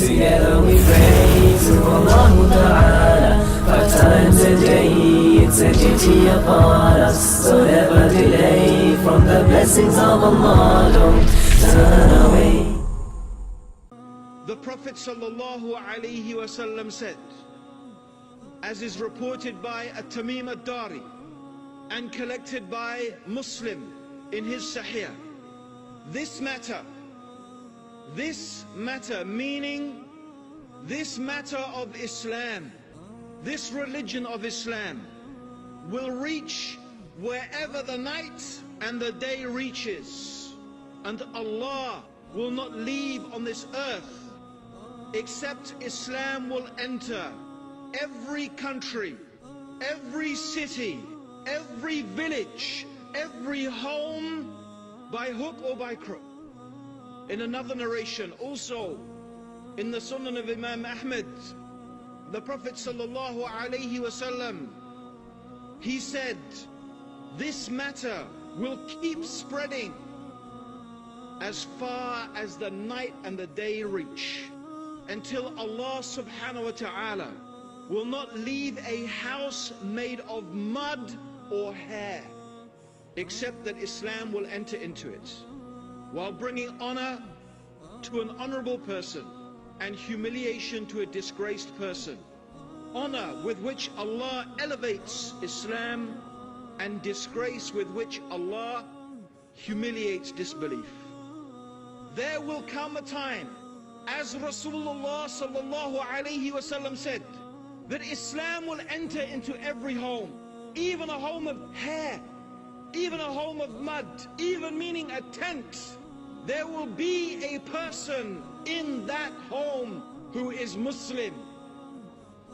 Together we pray to Allah Ta'ala 5 times a day, it's a duty upon us. So never delay from the blessings of Allah, don't turn away. The Prophet sallallahu alaihi wasallam said, as is reported by At-Tamim Ad-Dari and collected by Muslim in his Sahih, this matter meaning this matter of Islam, this religion of Islam will reach wherever the night and the day reaches, and Allah will not leave on this earth except Islam will enter every country, every city, every village, every home, by hook or by crook. In another narration, also in the Sunan of Imam Ahmad, the Prophet sallallahu alaihi wasallam, he said, this matter will keep spreading as far as the night and the day reach, until Allah subhanahu wa ta'ala will not leave a house made of mud or hair, except that Islam will enter into it, while bringing honor to an honorable person and humiliation to a disgraced person. Honor with which Allah elevates Islam, and disgrace with which Allah humiliates disbelief. There will come a time, as Rasulullah sallallahu alaihi wasallam said, that Islam will enter into every home, even a home of hair, even a home of mud, even meaning a tent. There will be a person in that home who is Muslim.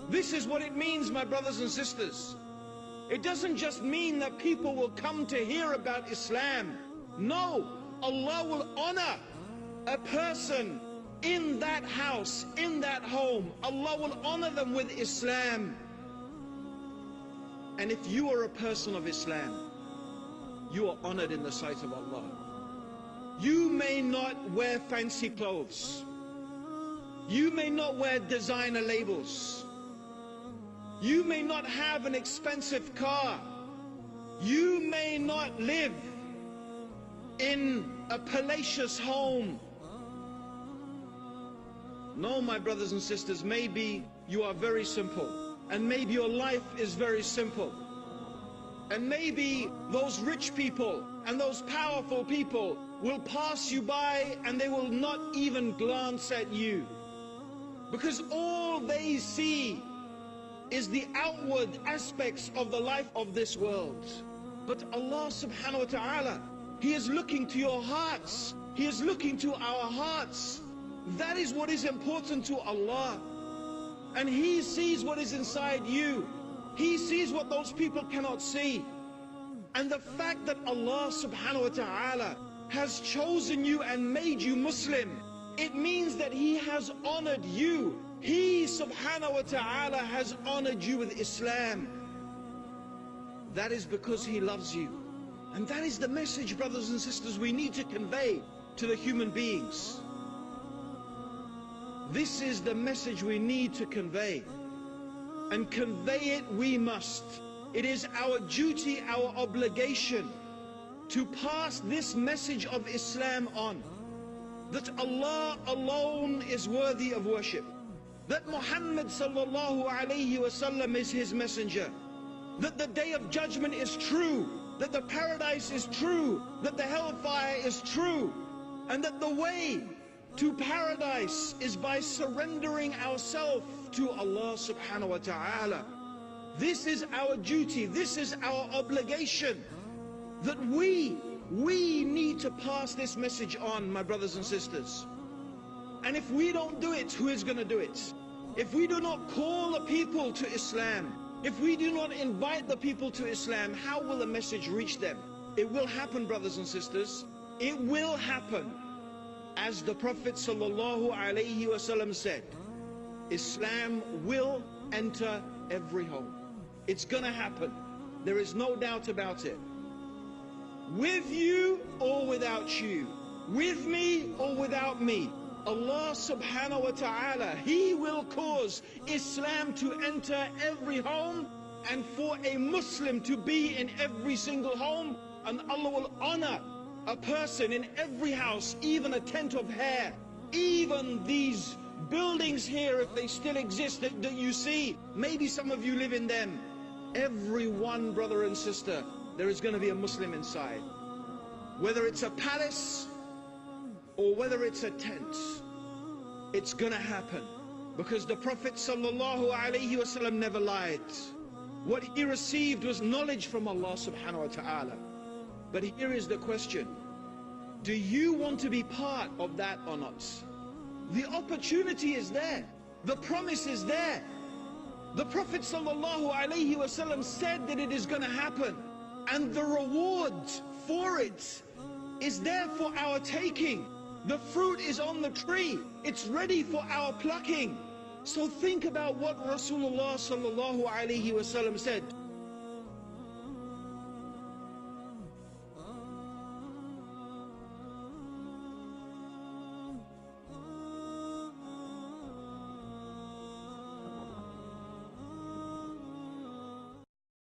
This is what it means, my brothers and sisters. It doesn't just mean that people will come to hear about Islam. No, Allah will honor a person in that house, in that home. Allah will honor them with Islam. And if you are a person of Islam, you are honored in the sight of Allah. You may not wear fancy clothes. You may not wear designer labels. You may not have an expensive car. You may not live in a palatious home. No, my brothers and sisters, maybe you are very simple, and maybe your life is very simple, and maybe those rich people and those powerful people will pass you by and they will not even glance at you, because all they see is the outward aspects of the life of this world. But Allah subhanahu wa ta'ala, He is looking to your hearts. He is looking to our hearts. That is what is important to Allah. And He sees what is inside you. He sees what those people cannot see. And the fact that Allah subhanahu wa ta'ala has chosen you and made you Muslim, it means that He has honored you. He subhanahu wa ta'ala has honored you with Islam. That is because He loves you. And that is the message, brothers and sisters, we need to convey to the human beings. This is the message we need to convey. And convey it we must. It is our duty, our obligation to pass this message of Islam on. That Allah alone is worthy of worship. That Muhammad sallallahu alayhi wasallam is His messenger. That the day of judgment is true. That the paradise is true. That the hellfire is true. And that the way to paradise is by surrendering ourselves to Allah subhanahu wa ta'ala. This is our duty. This is our obligation. That we need to pass this message on, my brothers and sisters. And if we don't do it, who is going to do it? If we do not call the people to Islam, if we do not invite the people to Islam, how will the message reach them? It will happen, brothers and sisters. It will happen. As the Prophet sallallahu alaihi wasallam said, Islam will enter every home. It's gonna happen. There is no doubt about it. With you or without you, with me or without me, Allah subhanahu wa ta'ala, He will cause Islam to enter every home and for a Muslim to be in every single home, and Allah will honor a person in every house, even a tent of hair, even these buildings here, if they still exist, that you see, maybe some of you live in them. Every one, brother and sister, there is going to be a Muslim inside. Whether it's a palace or whether it's a tent, it's going to happen. Because the Prophet sallallahu alaihi wasallam never lied. What he received was knowledge from Allah subhanahu wa ta'ala. But here is the question. Do you want to be part of that or not? The opportunity is there. The promise is there. The Prophet sallallahu alaihi wasallam said that it is going to happen. And the reward for it is there for our taking. The fruit is on the tree. It's ready for our plucking. So think about what Rasulullah sallallahu alaihi wasallam said.